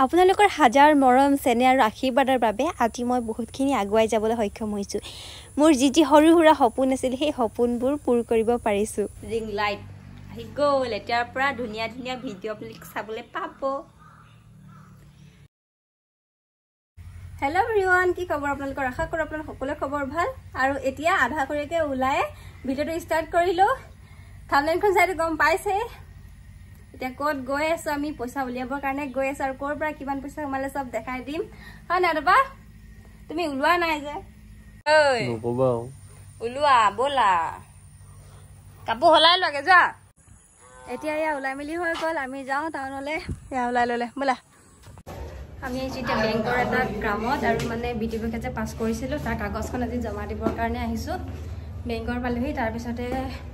আপোনালোকৰ হাজাৰ মৰম চেনেহ আৰু আশীৰ্বাদৰ বাবে আজি মই বহুতখিনি আগুৱাই যাবলৈ সক্ষম হৈছোঁ। মোৰ যি সৰু সুৰা সপোন আছিল সেই সপোনবোৰ পূৰ কৰিব পাৰিছোঁ। ৰিং লাইট আহি গ'ল, এতিয়াৰ পৰা ধুনীয়া ধুনীয়া ভিডিঅ' চাবলৈ পাব। হেল্ল' এভৰিৱান, কি খবৰ আপোনালোকৰ? আশা কৰোঁ আপোনালোকৰ সকলোৰে খবৰ ভাল। আৰু এতিয়া আধা কৰিকে ওলাই ভিডিঅ'টো ষ্টাৰ্ট কৰিলোঁ। থাম্বনেইলখন চাইটো গম পাইছে। এতিয়া ক'ত গৈ আছোঁ, আমি পইচা উলিয়াবৰ কাৰণে গৈ আছোঁ আৰু ক'ৰ পৰা কিমান পইচা সোমালে চব দেখাই দিম। হয় নাই দাদা? তুমি ওলোৱা নাই যে, ওলোৱা ব'লা, কাপোৰ সলাই লোৱাগে যোৱা। এতিয়া এয়া ওলাই মেলি হৈ গ'ল, আমি যাওঁ টাউনলৈ। এয়া ওলাই ল'লে ব'লা। আমি আহিছোঁ এতিয়া বেংকৰ এটা কামত, আৰু মানে BT পৰীক্ষা যে পাছ কৰিছিলোঁ তাৰ কাগজখন আজি জমা দিবৰ কাৰণে আহিছোঁ। বেংকৰ পালোহি, তাৰপিছতে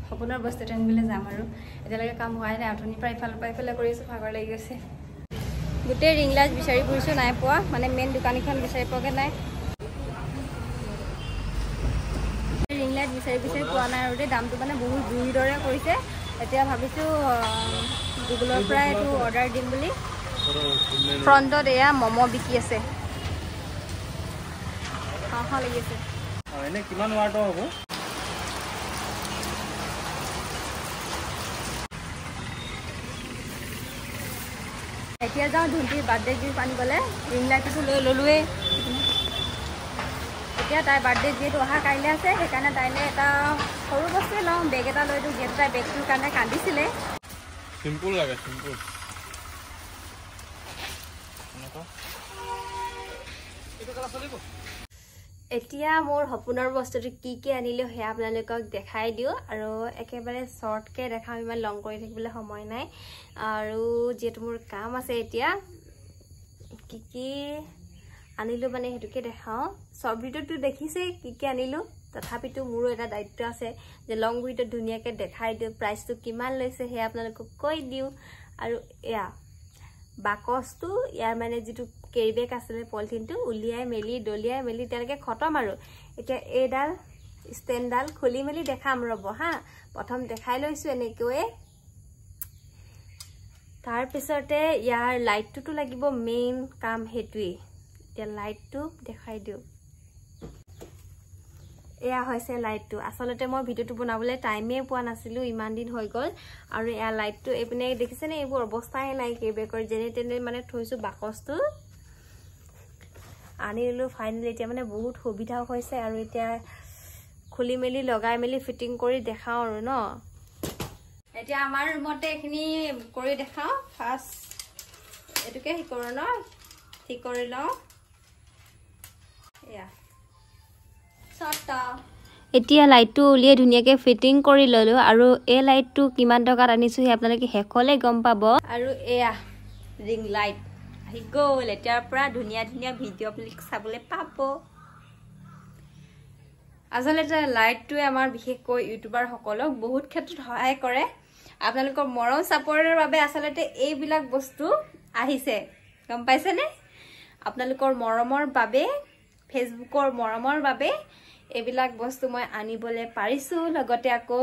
সপোনৰ বস্তু এটা আনিবলৈ যাম। আৰু এতিয়ালৈকে কাম হোৱাই নাই, অথনিৰ পৰা ইফালৰ পৰা ইফালে কৰি আছোঁ, ভাগৰ লাগি গৈছে। গোটেই ৰিং লাইট বিচাৰি ফুৰিছোঁ, নাই পোৱা। মানে মেইন দোকানীখন বিচাৰি পোৱাগৈ নাই। ৰিং লাইট বিচাৰি পোৱা নাই আৰু দেই। দামটো মানে বহুত জুইৰ দৰে কৰিছে। এতিয়া ভাবিছোঁ গুগলৰ পৰা এইটো অৰ্ডাৰ দিম বুলি। ফ্ৰণ্টত এয়া ম'ম' বিকি আছে, লাগি আছে। এনে কিমান ৱাৰ্টৰ হ'ব? এতিয়া যাওঁ ধুন্তিৰ বাৰ্থডে গিফ্ট আনিবলৈ। ৰিং লাইটটো লৈ ল'লোৱেই। এতিয়া তাইৰ বাৰ্থডে যিহেতু অহা কাইলৈ আছে, সেইকাৰণে তাইলৈ এটা সৰু বস্তুৱে লওঁ, বেগ এটা লৈ দিওঁ। যিহেতু তাই বেগটোৰ কাৰণে কান্দিছিলে। চিম্পুল লাগে, চিম্পুল। এতিয়া মোৰ সপোনৰ বস্তুটো কি কি আনিলোঁ সেয়া আপোনালোকক দেখাই দিওঁ, আৰু একেবাৰে শ্বৰ্টকৈ দেখাম, ইমান লং কৰি থাকিবলৈ সময় নাই। আৰু যিহেতু মোৰ কাম আছে, এতিয়া কি কি আনিলোঁ মানে সেইটোকে দেখাওঁ। শ্বৰ্ট ভিডিঅ'টো দেখিছে কি কি আনিলোঁ, তথাপিতো মোৰো এটা দায়িত্ব আছে যে লং ভিডিঅ'ত ধুনীয়াকৈ দেখাই দিওঁ, প্ৰাইচটো কিমান লৈছে সেয়া আপোনালোকক কৈ দিওঁ। আৰু এয়া বাকচটো, ইয়াৰ মানে যিটো কেৰি বেগ আছিলে পলিথিনটো উলিয়াই মেলি দলিয়াই মেলি তেনেকৈ খতম। আৰু এতিয়া এইডাল ষ্টেণ্ডডাল খুলি মেলি দেখাম, ৰ'ব হা। প্ৰথম দেখাই লৈছোঁ এনেকৈয়ে। তাৰপিছতে ইয়াৰ লাইটটোতো লাগিব, মেইন কাম সেইটোৱেই। এতিয়া লাইটটো দেখাই দিওঁ। এয়া হৈছে লাইটটো। আচলতে মই ভিডিঅ'টো বনাবলৈ টাইমেই পোৱা নাছিলোঁ, ইমান দিন হৈ গ'ল। আৰু এয়া লাইটটো এইপিনে দেখিছেনে, এইবোৰ অৱস্থাই নাই কেৰি বেগৰ, যেনে তেনে মানে থৈছোঁ। বাকচটো আনি ল'লোঁ ফাইনেলি। এতিয়া মানে বহুত সুবিধাও হৈছে, আৰু এতিয়া খুলি মেলি লগাই মেলি ফিটিং কৰি দেখাওঁ আৰু ন। এতিয়া আমাৰ ৰুমতে এইখিনি কৰি দেখাওঁ। ফাৰ্ষ্ট এইটোকে ঠিক কৰোঁ ন, ঠিক কৰি লওঁ। এয়া এতিয়া লাইটটো উলিয়াই ধুনীয়াকৈ ফিটিং কৰি ল'লোঁ। আৰু এই লাইটটো কিমান টকাত আনিছোঁ সেই আপোনালোকে শেষলৈ গম পাব। আৰু এয়া ৰিং লাইট আহি গ'ল, এতিয়াৰ পৰা ধুনীয়া ধুনীয়া ভিডিঅ' চাবলৈ পাব। আচলতে লাইটটোৱে আমাৰ বিশেষকৈ ইউটিউবাৰসকলক বহুত ক্ষেত্ৰত সহায় কৰে। আপোনালোকৰ মৰম চাপৰ্টৰ বাবে আচলতে এইবিলাক বস্তু আহিছে, গম পাইছেনে? আপোনালোকৰ মৰমৰ বাবে, ফেচবুকৰ মৰমৰ বাবে এইবিলাক বস্তু মই আনিবলৈ পাৰিছোঁ। লগতে আকৌ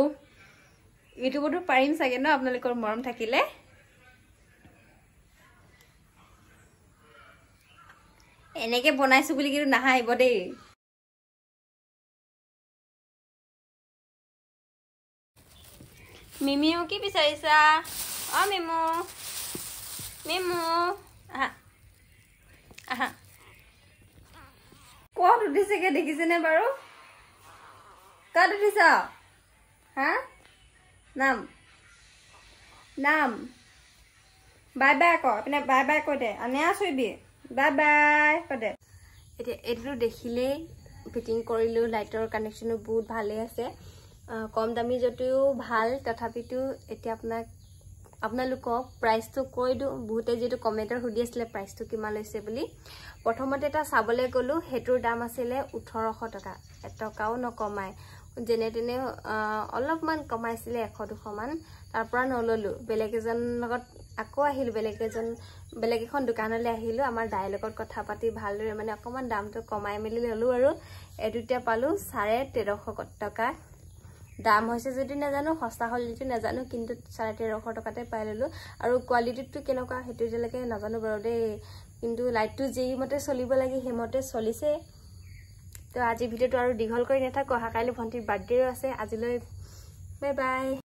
ইউটিউবতো পাৰিম চাগে ন, আপোনালোকৰ মৰম থাকিলে। এনেকৈ বনাইছোঁ বুলি কিন্তু নাহাঁহিব দেই। মিমিও কি বিচাৰিছা? মিমু, মিমু আহা আহা। ক'ত উঠিছেগে দেখিছেনে বাৰু? ক'ত উঠিছ? হা? নাম নাম বাই বাই আকৌ, এইপিনে বাই বাই কৈ দে। আনে আছবি বাই বাই কৈ দে। এতিয়া এইটো দেখিলেই ফিটিং কৰিলোঁ। লাইটৰ কানেকশ্যনো বহুত ভালেই আছে, কম দামী যদিও ভাল। তথাপিতো এতিয়া আপোনালোকক প্ৰাইচটো কৈ দিওঁ। বহুতে যিহেতু কমেণ্টত সুধি আছিলে প্ৰাইচটো কিমান লৈছে বুলি। প্ৰথমতে এটা চাবলৈ গ'লোঁ, সেইটোৰ দাম আছিলে 1800 টকা। এটকাও নকমাই, যেনে তেনে অলপমান কমাইছিলে 100-200 মান। তাৰপৰা নল'লোঁ, বেলেগ এজনৰ লগত আকৌ আহিলোঁ। বেলেগ এখন দোকানলৈ আহিলোঁ। আমাৰ দাইৰ লগত কথা পাতি ভালদৰে মানে অকণমান দামটো কমাই মেলি ল'লোঁ। আৰু এই দুটা পালোঁ 1350 টকা। দাম হৈছে যদি নাজানো সস্তা হ'ল যদি নাজানো কিন্তু 1350 টকাতে পাই ললো আৰু কোৱালিটিটো কেনেকুৱা হেতু যেলৈকে নাজানো বাৰু দেই কিন্তু লাইটটো যেই মতে চলিব লাগে হেমতে চলিছে তো আজি ভিডিওটো আৰু দীঘল কৰি নাথাকো কাইলৈ ভন্টিৰ বাৰ্থডে আছে আজিলৈ বাই বাই